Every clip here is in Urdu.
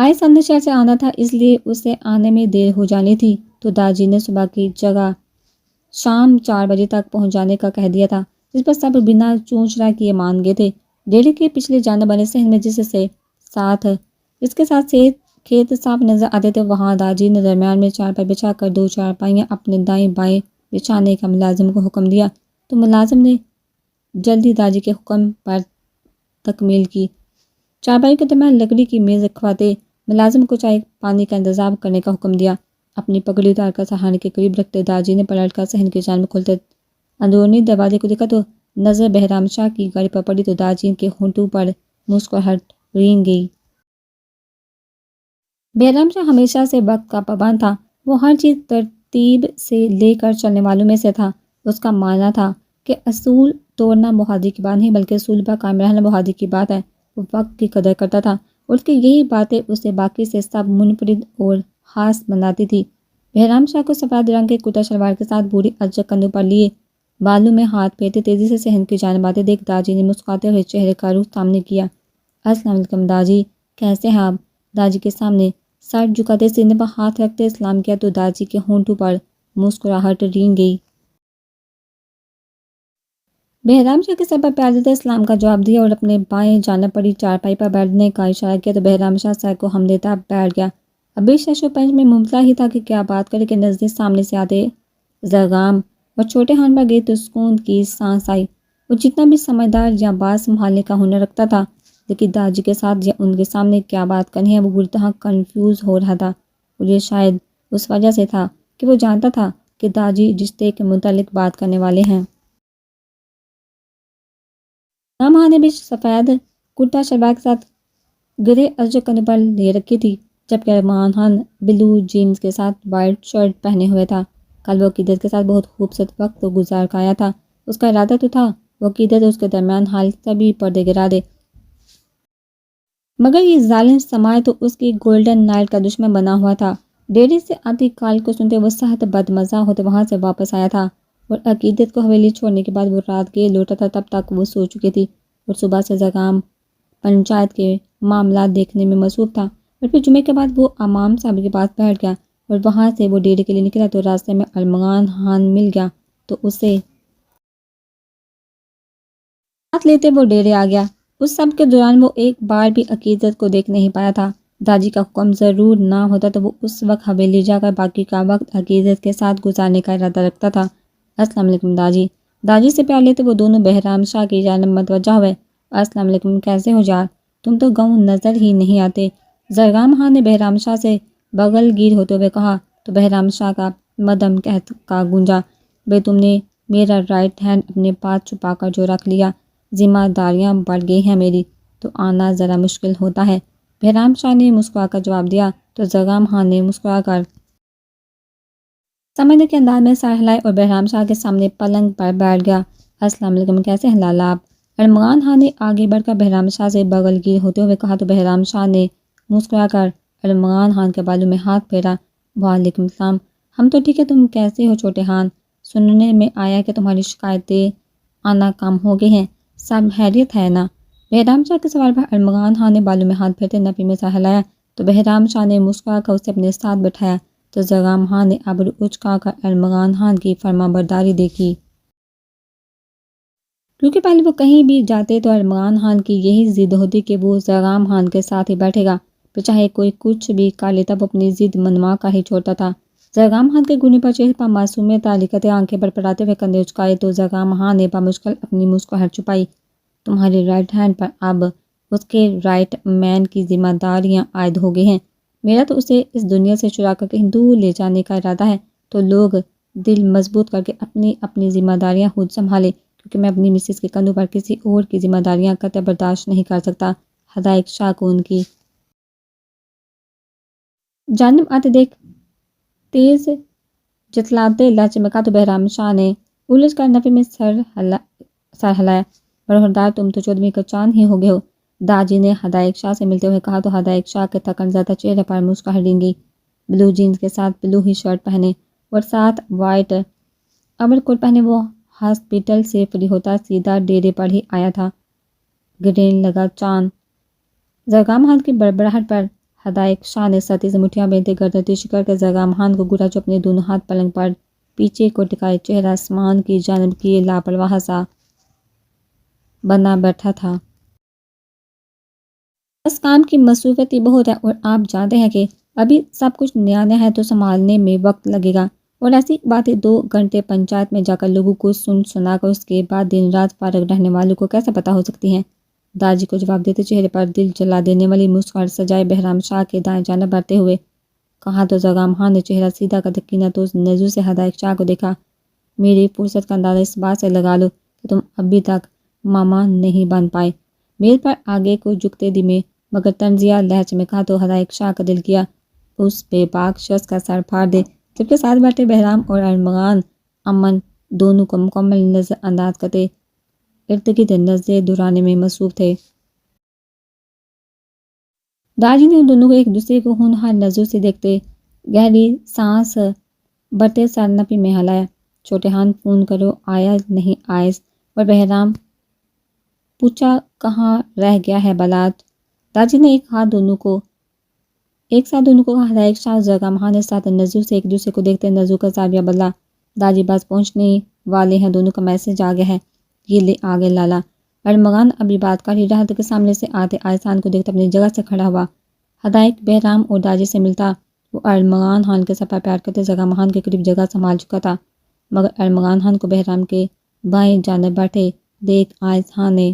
بھائی سامنے شہر سے آنا تھا، اس لیے اسے آنے میں دیر ہو جانی تھی، تو داجی نے صبح کی جگہ شام 4 بجے تک پہنچ جانے کا کہہ دیا تھا، جس پر سب بنا چونچ رہا کیے مان گئے تھے۔ ڈیری کے پچھلے جانب بنے صحن میں جس کے ساتھ کھیت صاف نظر آتے تھے، وہاں داجی نے درمیان میں چارپائی بچھا کر 2 چارپائیاں اپنے دائیں بائیں بچھانے کا ملازم کو حکم دیا، تو ملازم نے جلدی داجی کے حکم پر تکمیل کی۔ چارپائی کے درمیان لکڑی کی میز رکھواتے ملازم کو چائے پانی کا انتظام کرنے کا حکم دیا۔ اپنی پگڑی اتار کر سہانے کے قریب رکھتے داجی نے پلٹ کر صحن کی جانب کھلتے اندرونی دروازے کو دیکھا، تو نظر بہرام شاہ کی گاڑی پر پڑی، تو داجی کے ہونٹوں پر مسکراہٹ رینگ گئی۔ بہرام شاہ ہمیشہ سے وقت کا پابند تھا، وہ ہر چیز ترتیب سے لے کر چلنے والوں میں سے تھا۔ اس کا ماننا تھا کہ اصول توڑنا بہادری کی بات نہیں، بلکہ اصول پر قائم رہنا بہادری کی بات ہے۔ وہ وقت کی قدر کرتا تھا، اس کی یہی باتیں اسے باقی سے سب منفرد اور خاص بناتی تھی۔ بہرام شاہ کو سفید رنگ کے کرتا شلوار کے ساتھ بوڑھی اجرک کندھوں پر لیے بالوں میں ہاتھ پھیرتے تیزی سے صحن کی جانب آتے دیکھ داجی نے مسکراتے ہوئے چہرے کا رخ سامنے کیا۔ السلام علیکم داجی، کیسے ہیں آپ؟ داجی کے سامنے سر جھکاتے سینے پر ہاتھ رکھتے سلام کیا، تو داجی کے ہونٹوں پر مسکراہٹ رینگ گئی۔ بہرام شاہ کے سر پر پیار دیتے اسلام کا جواب دیا اور اپنے بائیں جانب پڑی چارپائی پر بیٹھنے کا اشارہ کیا، تو بہرام شاہ سر کو ہم دیتا بیٹھ گیا۔ ابھی شش و پنج میں مبتلا ہی تھا کہ کیا بات کرے کہ نزدیک سامنے سے آتے زرغام اور چھوٹے ہارن پر گئی تو سکون کی سانس آئی۔ وہ جتنا بھی سمجھدار یا بات سنبھالنے کا ہنر رکھتا تھا، لیکن داجی کے ساتھ یا ان کے سامنے کیا بات کرنی ہے وہ بری طرح کنفیوز ہو رہا تھا، اور یہ شاید اس وجہ سے تھا کہ وہ جانتا تھا کہ داجی رشتے کے متعلق بات کرنے والے ہیں۔ ماں نے بھی سفید کرتا شلوار کے ساتھ گرے اجرک کندھوں پر لے رکھی تھی، جبکہ ارمان خان بلو جینز کے ساتھ وائٹ شرٹ پہنے ہوئے تھا۔ کل وہ عقیدت کے ساتھ بہت خوبصورت وقت گزار کر آیا تھا۔ اس کا ارادہ تو تھا وہ عقیدت اور اس کے درمیان حال سبھی پردے گرا دے، مگر یہ ظالم سماج تو اس کی گولڈن نائٹ کا دشمن بنا ہوا تھا۔ ڈیری سے آتی کال کو سنتے وہ سخت بدمزہ ہوتے وہاں سے واپس آیا تھا، اور عقیدت کو حویلی چھوڑنے کے بعد وہ رات گئے لوٹا تھا، تب تک وہ سو چکی تھی اور صبح سے زرغام پنچایت کے معاملات دیکھنے میں مصروف تھا۔ اور پھر جمعے کے بعد وہ امام صاحب کے پاس بیٹھ گیا، اور وہاں سے وہ ڈیری کے لیے نکلا تو راستے میں ارمغان خان مل گیا، تو اسے ساتھ لیتے وہ ڈیرے آ گیا۔ اس سب کے دوران وہ ایک بار بھی عقیدت کو دیکھ نہیں پایا تھا۔ داجی کا حکم ضرور نہ ہوتا تو وہ اس وقت حویلی جا کر باقی کا وقت عقیدت کے ساتھ گزارنے کا ارادہ رکھتا تھا۔ السلام علیکم داجی، داجی سے پیار لیتے وہ دونوں بہرام شاہ کی جانب متوجہ ہوئے۔ السلام علیکم، کیسے ہو یار؟ تم تو گاؤں نظر ہی نہیں آتے، زرغام خان نے بہرام شاہ سے بغل گیر ہوتے ہوئے کہا، تو بہرام شاہ کا مدم قحط کا گونجا، بھئی تم نے میرا رائٹ ہینڈ اپنے پاس چھپا کر جو رکھ لیا، ذمہ داریاں بڑھ گئی ہیں میری، تو آنا ذرا مشکل ہوتا ہے، بہرام شاہ نے مسکرا کر جواب دیا، تو زرغام خان نے مسکرا کر سمجھنے کے انداز میں سر ہلائے اور بہرام شاہ کے سامنے پلنگ پر بیٹھ گیا۔ السلام علیکم، کیسے ہیں لالا آپ؟ ارمغان خان نے آگے بڑھ کر بہرام شاہ سے بغل گیر ہوتے ہوئے کہا، تو بہرام شاہ نے مسکرا کر ارمغان خان کے بالوں میں ہاتھ پھیرا۔ وعلیکم السلام، ہم تو ٹھیک ہے، تم کیسے ہو چھوٹے خان؟ سننے میں آیا کہ تمہاری شکایتیں آنا کم ہو گئی ہیں، سب خیریت ہے نا؟ بہرام شاہ کے سوال پر ارمغان خان نے بالوں میں ہاتھ پھیرتے نفی میں سر ہلایا، تو بہرام شاہ نے مسکرا کر اسے اپنے ساتھ بٹھایا، تو زرغام خان نے ابرو اچکا کر ارمغان خان کی فرما برداری دیکھی، کیونکہ پہلے وہ کہیں بھی جاتے تو ارمغان خان کی یہی ضد ہوتی کہ وہ زرغام خان کے ساتھ ہی بیٹھے گا، پھر چاہے کوئی کچھ بھی کر لیتا وہ اپنی ضد منوا کر ہی چھوڑتا تھا۔ زرغام خان کے گھنے پر چہرے پر معصومیت تعلیقتیں آنکھیں بڑبڑاتے ہوئے کندھے اچکائے، تو زرغام خان نے بمشکل اپنی مسکراہٹ چھپائی۔ تمہارے رائٹ ہینڈ پر اب اس کے رائٹ مین کی ذمہ داریاں عائد ہو گئی ہیں، میرا تو اسے اس دنیا سے چرا کر کہیں دور لے جانے کا ارادہ ہے، تو لوگ دل مضبوط کر کے اپنی اپنی ذمہ داریاں خود سنبھالے، کیونکہ میں اپنی مسز کے کندھوں پر کسی اور کی ذمہ داریاں قطع برداشت نہیں کر سکتا۔ ہدایت شاہ کو ان کی جانب آتے دیکھ تیز جتلاتے لہجے میں کہا، تو بہرام شاہ نے الجھ کر نفی میں سر ہلایا، برخوردار تم تو چودھویں کا چاند ہی ہو گئے ہو، داجی نے ہدایت شاہ سے ملتے ہوئے کہا، تو ہدایت شاہ کے تھکن زدہ چہرے پر مسکراہٹ رنگ گئی۔ بلو جینز کے ساتھ بلو ہی شرٹ پہنے اور ساتھ وائٹ اوور کوٹ پہنے وہ ہاسپٹل سے فری ہوتا سیدھا ڈیرے پر ہی آیا تھا۔ گرنے لگا چاند۔ زرغام خان کی بڑبڑاہٹ پر ہدایک شاہ نے ستی سے مٹھیاں بیندے گردن شکر کے زغام خان کو گرا جو اپنے دونوں ہاتھ پلنگ پر پیچھے کو ٹکائے چہرہ آسمان کی جانب کیے لاپرواہ سا بنا بیٹھا تھا۔ بس کام کی مصروفیت ہی بہت ہے اور آپ جانتے ہیں کہ ابھی سب کچھ نیا نیا ہے تو سنبھالنے میں وقت لگے گا، اور ایسی باتیں 2 گھنٹے پنچایت میں جا کر لوگوں کو سنا کر اس کے بعد دن رات فارغ رہنے والوں کو کیسے پتہ ہو سکتی ہیں؟ داجی کو جواب دیتے چہرے پر دل جلا دینے والی مسکراہٹ سجائے بہرام شاہ کے دائیں جانب بڑھتے ہوئے کہا تو زغام خان نے چہرہ سیدھا کر یقیناً تو نظر سے ہدایت شاہ کو دیکھا۔ میری فرصت کا اندازہ اس بات سے لگا لو کہ تم ابھی تک ماما نہیں بن پائے۔ میل پر آگے کو جھکتے دمے مگر طنزیہ لہجے میں کہا تو ہدایت شاہ کا دل کیا اس بے باک شخص کا سر پھاڑ دے، جبکہ ساتھ بیٹھے بہرام اور ارمغان امن دونوں کو مکمل نظر انداز کرتے ارد گرد نظریں دوڑانے میں مصروف تھے۔ داجی نے ان دونوں کو ایک دوسرے کو ہونہار نظروں سے دیکھتے گہری سانس بھرتے سر نپی میں ہلایا۔ چھوٹے خان فون کرو آیا نہیں آئس، اور بہرام پوچھا کہاں رہ گیا ہے بلات۔ داجی نے ایک ساتھ دونوں کو کہا۔ ہدایت شاہ زغام خان نے ساتھ نظروں سے ایک دوسرے کو دیکھتے نظروں کا زاویہ بدلا۔ داجی بس پہنچنے والے ہیں، دونوں کا میسج آ گیا ہے، یہ لے آگے لالا۔ ارمغان ابھی بات کر ہی رہا تھا کہ سامنے سے آتے آئسان کو دیکھتے اپنی جگہ سے کھڑا ہوا۔ ہدایت بہرام اور داجی سے ملتا وہ ارمغان خان کے سر پر پیار کرتے زغام خان کے قریب جگہ سنبھال چکا تھا، مگر ارمغان خان کو بہرام کے بائیں جانب بیٹھے دیکھ آئسان نے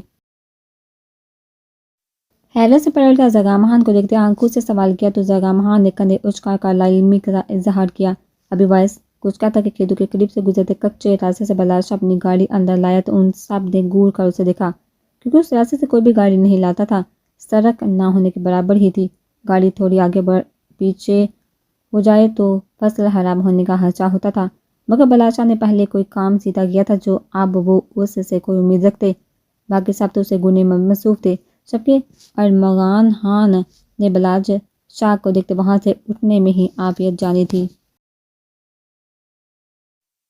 حیرت سے پلٹ کر زغام خان کو دیکھتے آنکھوں سے سوال کیا تو زغام خان نے کندھے اچکا کر لاعلمی کا اظہار کیا۔ ابھی وائس کچھ کہتا کہ کھیتوں کے قریب سے گزرتے کچے راستے سے بلاشہ اپنی گاڑی اندر لایا تو ان سب نے گور کر اسے دیکھا، کیونکہ اس راستے سے کوئی بھی گاڑی نہیں لاتا تھا، سڑک نہ ہونے کے برابر ہی تھی۔ گاڑی تھوڑی آگے پیچھے ہو جائے تو فصل خراب ہونے کا خدشہ ہوتا تھا، مگر بلاشہ نے پہلے کوئی کام سیدھا کیا تھا جو اب وہ اس سے کوئی امید رکھتے، باقی سب تو اسے گنے میں مصروف تھے، جبکہ ارمغان خان نے بلاج شاہ کو دیکھتے وہاں سے اٹھنے میں ہی عافیت جانی تھی۔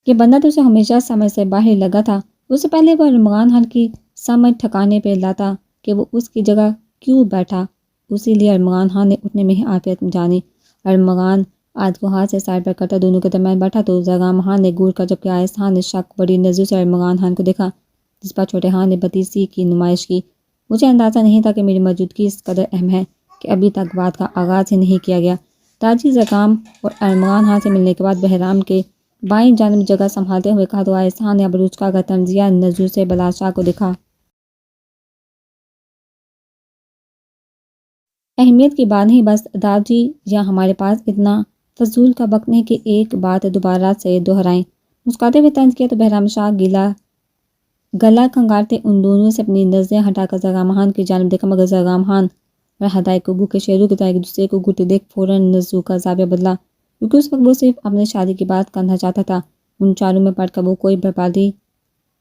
یہ بندہ تو اسے ہمیشہ سمجھ سے باہر لگا تھا، اس سے پہلے وہ ارمغان خان کی سمجھ ٹھکانے پہ لاتا کہ وہ اس کی جگہ کیوں بیٹھا، اسی لیے ارمغان خان نے اٹھنے میں ہی عافیت جانی۔ ارمغان آج کو ہاتھ سے سائڈ پر کرتا دونوں کے درمیان بیٹھا تو زغام خان نے گور کر، جبکہ آئس خان نے شک بڑی نظروں سے ارمغان خان کو دیکھا، جس پر چھوٹے خان نے بدتمیزی کی نمائش کی۔ مجھے اندازہ نہیں تھا کہ میری موجودگی اس قدر اہم ہے کہ ابھی تک بات کا آغاز ہی نہیں کیا گیا۔ داجی زغام اور ارمغان خان سے ملنے کے بعد بہرام کے بائیں جانب جگہ سنبھالتے ہوئے کہا تو آئس خان نے ابروج کا طنزیہ نظروں سے بلاشہ کو دیکھا۔ اہمیت کی بات نہیں، بس داجی یہاں ہمارے پاس اتنا فضول کا وقت نہیں کہ ایک بات دوبارہ سے دہرائیں۔ مسکراتے ہوئے طنز کیا تو بہرام شاہ گلا کھنگارتے ان دونوں سے اپنی نظریں ہٹا کر زغام خان کی جانب دیکھا، مگر زغام خان اور ہدایت کو بھوکے شیروں کی طرح ایک دوسرے کو گھورتے دیکھ فوراً نظروں کا زاویہ بدلا، کیونکہ اس وقت وہ صرف اپنی شادی کی بات کرنا چاہتا تھا۔ ان چاروں میں پڑھ کر وہ کوئی بربادی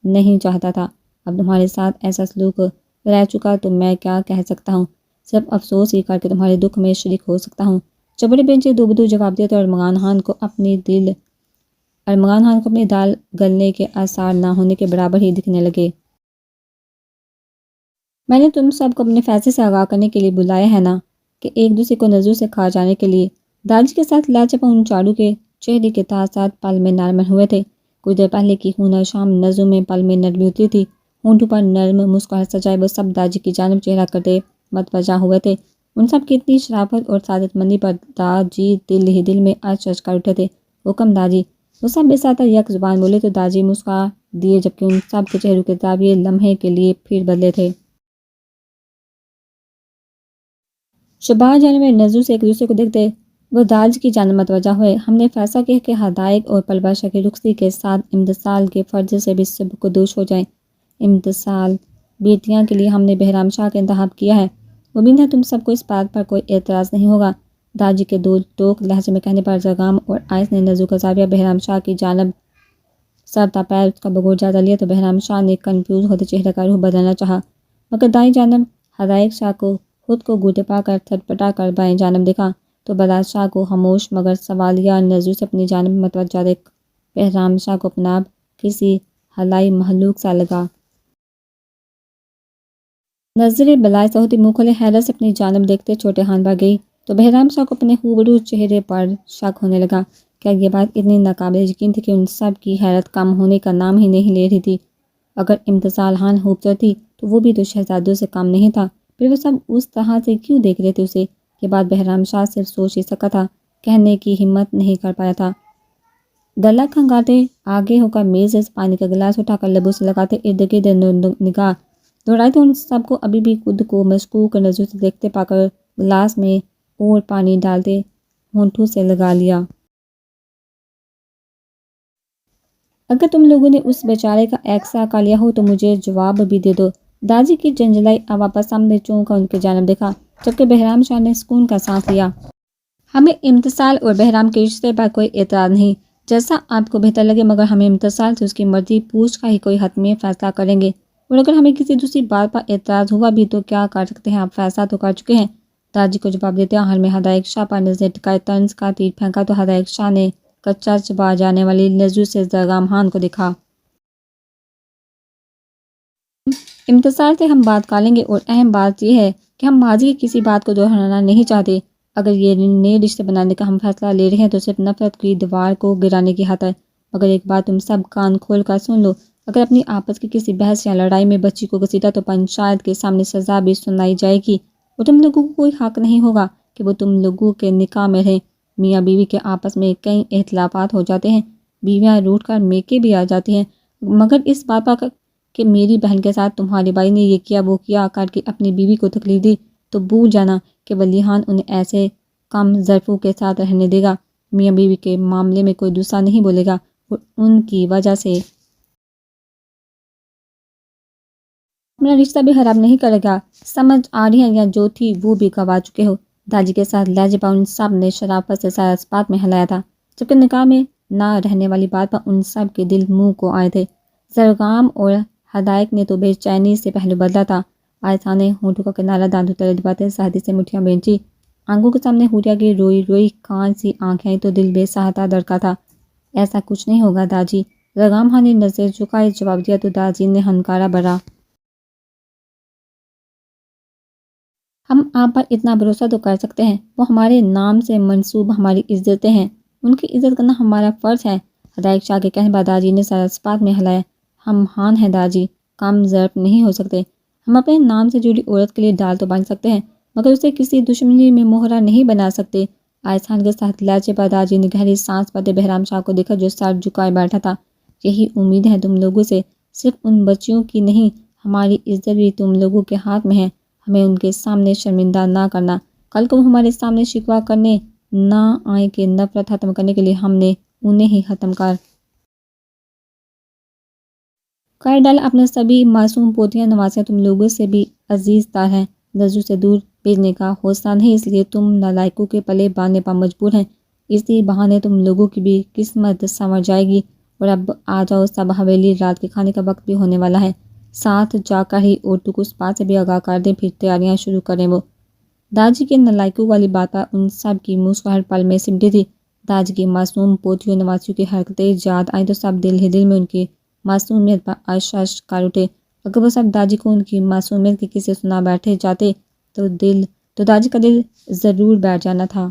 نہیں چاہتا تھا۔ اب تمہارے ساتھ ایسا سلوک رہ چکا تو میں کیا کہہ سکتا ہوں، صرف افسوس ہی کر کے تمہارے دکھ میں شریک ہو سکتا ہوں۔ چبڑے بینچے دو بدو جواب دیا تو ارمغان خان کو اپنی دال گلنے کے آثار نہ ہونے کے برابر ہی دکھنے لگے۔ میں نے تم سب کو اپنے فیصلے سے آگاہ کرنے کے لیے بلایا ہے نا، کہ ایک دوسرے کو نظروں سے کھا جانے کے لیے۔ داجی کے ساتھ لہجے پر ان چاروں کے چہرے کے تاثرات پل میں نرم ہوئے تھے۔ کچھ دیر پہلے کی ہونہار شام نظروں میں پل میں نرمی اتری تھی، ہونٹوں پر نرم مسکراہٹ سجائے وہ سب داجی کی جانب چہرہ کرتے متوجہ ہوئے تھے۔ ان سب کی اتنی شرافت اور سعادت مندی پر داجی دل ہی دل میں اچ کر اٹھے تھے۔ حکم داجی، وہ سب بساتر یک زبان بولے تو داجی مسکرا دیے، جبکہ ان سب کے چہروں کے زاویے لمحے کے لیے پھر بدلے تھے۔ شبہ جانے میں نظروں سے ایک دوسرے کو دیکھتے وہ داج کی جانب متوجہ ہوئے۔ ہم نے فیصلہ کیا کہ ہدایت اور پلباشا کی رخصتی کے ساتھ امتثال کے فرض سے بھی سبکدوش ہو جائیں۔ امتثال بیٹیاں کے لیے ہم نے بہرام شاہ کا انتخاب کیا ہے۔ امید ہے تم سب کو اس بات پر کوئی اعتراض نہیں ہوگا۔ داجی کے دو ٹوک لہجے میں کہنے پر زغام اور آئس نے نظروں کا زاویہ بہرام شاہ کی جانب سر تا پیر اس کا بغور جائزہ لیا تو بہرام شاہ نے کنفیوز ہوتے چہرے کا رخ بدلنا چاہا، مگر دائیں جانب ہدایت شاہ کو خود کو گھوٹے پا کر تھٹپٹا کر بائیں جانب دیکھا تو بلال شاہ کو خاموش مگر سوالیہ نظروں سے اپنی جانب متوجہ دیکھ بہرام شاہ کو اپنا کسی خلائی مخلوق سا لگا۔ نظریں بلائے سے ہوتی منہ کھولے حیرت سے اپنی جانب دیکھتے چھوٹے خان بھاگ گئی۔ تو بہرام شاہ کو اپنے روبرو چہرے پر شک ہونے لگا۔ کیا یہ بات اتنی ناقابل یقین تھی کہ ان سب کی حیرت کم ہونے کا نام ہی نہیں لے رہی تھی؟ اگر امتسال خان خوبصورت تھی تو وہ بھی تو شہزادوں سے کم نہیں تھا، پھر وہ سب اس طرح سے کیوں دیکھ رہے تھے اسے؟ یہ بات بہرام شاہ صرف سوچ ہی سکا تھا، کہنے کی ہمت نہیں کر پایا تھا۔ گلہ کھنگاتے آگے ہو کر میز سے پانی کا گلاس اٹھا کر لبوں سے لگاتے ارد گرد نگاہ دوڑائے تو ان سب کو ابھی بھی خود کو مشکوک نظر سے دیکھتے پا کر گلاس میں اور پانی ڈالتے ہونٹوں سے لگا لیا۔ اگر تم لوگوں نے اس بیچارے کا ایکسا کا لیا ہو تو مجھے جواب بھی دے دو۔ داجی کی جنجلائی آواز پر سامنے چونکا ان کی جانب دیکھا، جبکہ بہرام شاہ نے سکون کا سانس لیا۔ ہمیں امتسال اور بہرام کے رشتے پر کوئی اعتراض نہیں، جیسا آپ کو بہتر لگے، مگر ہمیں امتسال سے اس کی مرضی پوچھ کر ہی کوئی حتمی فیصلہ کریں گے، اور اگر ہمیں کسی دوسری بات پر اعتراض ہوا بھی تو کیا کر سکتے ہیں؟ آپ فیصلہ تو کر چکے ہیں۔ داجی کو جواب دیتے آخر میں ہدایت شاہ پر نظر ٹکائے طنز کا تیر پھینکا تو ہدایت شاہ نے کچا چبا جانے والی نظروں سے زرگام خان کو دیکھا۔ امتسال سے ہم بات کر لیں گے، اور اہم بات یہ ہے کہ ہم ماضی کی کسی بات کو دہرانا نہیں چاہتے۔ اگر یہ نئے رشتے بنانے کا ہم فیصلہ لے رہے ہیں تو صرف نفرت کی دیوار کو گرانے کی خاطر۔ مگر ایک بات تم سب کان کھول کر سن لو، اگر اپنی آپس کی کسی بحث یا لڑائی میں بچی کو گھسیٹا تو پنچایت کے سامنے سزا بھی سنائی جائے گی، اور تم لوگوں کو کوئی حق نہیں ہوگا کہ وہ تم لوگوں کے نکاح میں رہیں۔ میاں بیوی کے آپس میں کئی اختلافات ہو جاتے ہیں، بیویاں روٹھ کر میکے بھی آ جاتی ہیں، مگر اس بات پر کہ میری بہن کے ساتھ تمہاری بھائی نے یہ کیا وہ کیا کر کے اپنی بیوی کو تکلیف دی، تو بھول جانا کہ ولی خان انہیں ایسے کم ظرفوں کے ساتھ رہنے دے گا۔ میاں بیوی کے معاملے میں کوئی دوسرا نہیں بولے گا، اور ان کی وجہ سے اپنا رشتہ بھی خراب نہیں کرے گا۔ سمجھ آ رہی ہے، یا جو تھی وہ بھی گوا چکے ہو؟ داجی کے ساتھ لہجے پر ان سب نے شرافت سے سارا اس بات میں ہلایا تھا، جبکہ نکاح میں نہ رہنے والی بات پر ان سب کے دل منہ کو آئے تھے۔ زرگام اور ہدایت نے تو بے چینی سے پہلو بدلا تھا۔ آئسہ نے ہونٹوں کا کنارہ دانتوں تلے دباتے سہتی سے مٹھیاں بینچی، آنکھوں کے سامنے ہوریا کی روئی روئی کان سی آنکھیں، تو دل بے سہتا دھڑکا تھا۔ ایسا کچھ نہیں ہوگا داجی، زرگام خان نے نظر جھکائے جواب دیا تو داجی نے ہنکارا بھرا۔ ہم آپ پر اتنا بھروسہ تو کر سکتے ہیں، وہ ہمارے نام سے منسوب ہماری عزتیں ہیں، ان کی عزت کرنا ہمارا فرض ہے۔ ہدایت شاہ کے کہنے پر داجی نے سر اس بات میں ہلایا۔ ہم خان ہیں داجی، کم ظرف نہیں ہو سکتے۔ ہم اپنے نام سے جڑی عورت کے لیے ڈال تو بن سکتے ہیں، مگر اسے کسی دشمنی میں مہرہ نہیں بنا سکتے۔ آئسان کے ساتھ لہجے پر داجی نے گہری سانس بھرتے بہرام شاہ کو دیکھا جو سر جھکائے بیٹھا تھا۔ یہی امید ہے تم لوگوں سے، صرف ان بچیوں کی نہیں، ہماری عزت بھی تم لوگوں کے ہاتھ میں ہے۔ ہمیں ان کے سامنے شرمندہ نہ کرنا، کل کو ہمارے سامنے شکوہ کرنے نہ آئیں کہ نفرت ختم کرنے کے لیے ہم نے انہیں ہی ختم کر ڈالا۔ اپنے سبھی معصوم پوتیاں نوازیاں تم لوگوں سے بھی عزیز تر ہیں، نظروں سے دور بھیجنے کا حوصلہ نہیں، اس لیے تم نالائقوں کے پلے باندھنے پر مجبور ہیں۔ اسی بہانے تم لوگوں کی بھی قسمت سنور جائے گی۔ اور اب آ جاؤ سب حویلی، رات کے کھانے کا وقت بھی ہونے والا ہے۔ ساتھ جا کر ہی عورتوں کو اس بات سے بھی آگاہ کر دیں، پھر تیاریاں شروع کریں۔ وہ داجی کے نالائقوں والی بات پر ان سب کی مسکراہٹ پل میں سمٹی تھی۔ داجی کی معصوم پوتیوں نوازیوں کی حرکتیں یاد آئیں تو سب دل ہی دل میں ان کی معصومیت پر عرش عرش کر اٹھے۔ اگر وہ سب داجی کو ان کی معصومیت کے قصے سنا بیٹھے جاتے تو داجی کا دل ضرور بیٹھ جانا تھا،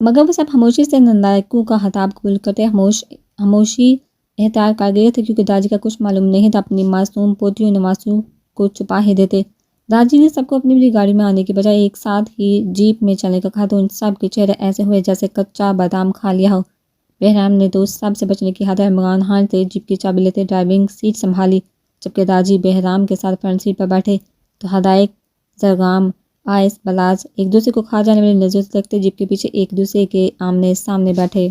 مگر وہ سب خاموشی سے نالائقوں کا خطاب قبول کرتے خاموشی اختیار کر گئے تھے، کیونکہ داجی کا کچھ معلوم نہیں تھا۔ اپنی معصوم پوتیوں نوازیوں کو چھپا ہی دیتے۔ داجی نے سب کو اپنی بڑی گاڑی میں آنے کی بجائے ایک ساتھ ہی جیپ میں چلنے کا کہا تو ان سب کے چہرے ایسے ہوئے جیسے کچا بادام کھا لیا ہو۔ بہرام نے تو سب سے بچنے کی خاطر عمران خان سے جیپ کی چابی لیتے ڈرائیونگ سیٹ سنبھالی، جبکہ داجی بہرام کے ساتھ فرنٹ سیٹ پر بیٹھے تو ہدایت، زرگام، آئس، بلاس ایک دوسرے کو کھا جانے والی نظروں سے دیکھتے جیپ کے پیچھے ایک دوسرے کے آمنے سامنے بیٹھے۔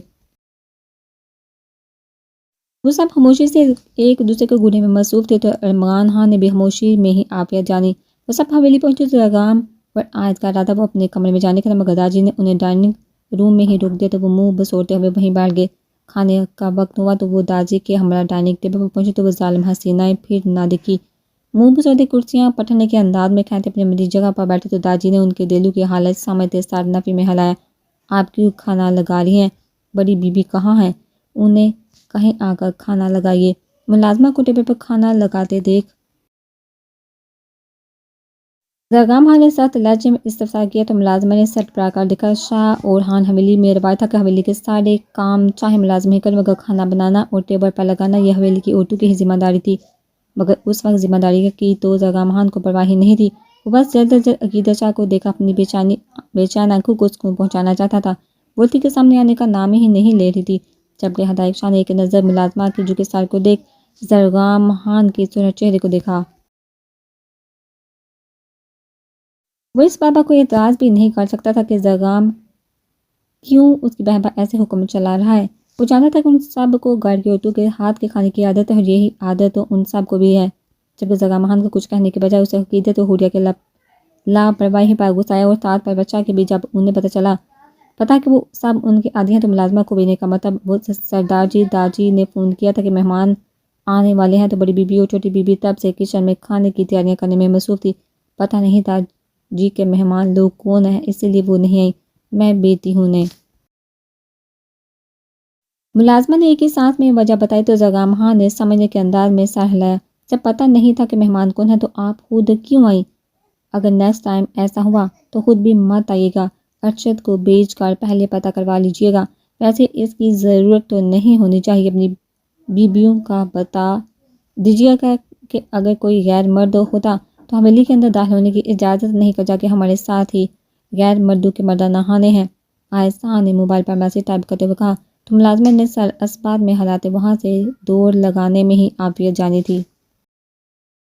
وہ سب خاموشی سے ایک دوسرے کو گھورنے میں مصروف تھے، تو عمران خان نے بھی خاموشی میں ہی عافیت جانی۔ وہ سب حویلی پہنچے تو زرگام اور آئس کا ارادہ وہ اپنے کمرے میں جانے کا تھا، مگر داجی نے انہیں ڈائننگ روم میں ہی روک دیا تو وہ منہ بسوڑتے ہوئے وہیں بیٹھ گئے۔ کھانے کا وقت ہوا تو وہ داجی کے ہمراہ ڈائننگ ٹیبل پر پہنچے تو وہ ظالم حسینائیں پھر نہ دکھی۔ منہ بسوڑتے کرسیاں پٹھنے کے انداز میں کھاتے اپنی مری جگہ پر بیٹھے تو داجی نے ان کے دلوں کی حالت سمجھتے سر نفی میں ہلایا۔ آپ کیوں کھانا لگا رہی ہیں؟ بڑی بیوی کہاں ہیں؟ انہیں کہیں آ کر کھانا لگائیے۔ ملازمہ کو ٹیبل پر کھانا لگاتے دیکھ زرگام خان نے سخت لہجے میں استفسار کیا تو ملازمہ نے سٹ پر آ کر دکھا۔ شاہ اور خان حویلی میں روایت تھا کہ حویلی کے سارے کام چاہے ملازم ہی کریں، مگر کھانا بنانا اور ٹیبل پر لگانا یہ حویلی کی عورتوں کی ہی ذمہ داری تھی۔ مگر اس وقت ذمہ داری کی تو زرگام خان کو پرواہ ہی نہیں تھی۔ وہ بس جلد از جلد عقیدت شاہ کو دیکھ اپنی بے چین آنکھوں کو سکون پہنچانا چاہتا تھا۔ بولتی کے سامنے آنے کا نام ہی نہیں لے رہی تھی، جبکہ ہدایت شاہ نے ایک نظر ملازمہ کی جھکے سر کو دیکھ زرگام خان کے سرخ چہرے کو دیکھا۔ وہ اس بابا کو اعتراض بھی نہیں کر سکتا تھا کہ زرگام کیوں اس کی بہن پر ایسے حکم چلا رہا ہے۔ وہ جانتا تھا کہ ان سب کو گھر کی عورتوں کے ہاتھ کے کھانے کی عادت ہے، اور یہی عادت تو ان سب کو بھی ہے۔ جبکہ زرگام خان کو کچھ کہنے کے بجائے اسے عقیدت و حوریہ کے لاپرواہی پر غصہ آیا، اور ساتھ پر بچہ کے بھی جب انہیں پتا کہ وہ سب ان کے عادی ہیں، تو ملازمہ کو بھیجنے کا مطلب وہ سردار جی داجی نے فون کیا تھا کہ مہمان آنے والے ہیں، تو بڑی بی بی اور چھوٹی بی بی تب سے کچن میں کھانے کی تیاریاں کرنے میں مصروف تھی۔ پتہ نہیں تھا جی کے مہمان لوگ کون ہیں، اسی لیے وہ نہیں آئی، میں بیٹی ہوں نے۔ ملازمہ نے ایک ہی سانس میں وجہ بتائی تو زرگام خان نے سمجھنے کے انداز میں سر ہلایا۔ جب پتہ نہیں تھا کہ مہمان کون ہیں تو آپ خود کیوں آئی؟ اگر نیکسٹ ٹائم ایسا ہوا تو خود بھی مت آئیے گا، ارشد کو بھیج کر پہلے پتہ کروا لیجیے گا۔ ویسے اس کی ضرورت تو نہیں ہونی چاہیے، اپنی بیویوں کا بتا دیجیے گا کہ اگر کوئی غیر مرد ہوتا تو حویلی کے اندر داخل ہونے کی اجازت نہیں، کر جا کہ ہمارے ساتھ ہی غیر مردوں کے مردانہ خانے ہیں۔ عائشہ نے موبائل پر میسج ٹائپ کرتے ہوئے کہا تو ملازمہ نے سر اسباب میں ہلاتے وہاں سے دوڑ لگانے میں ہی عافیت جانی تھی۔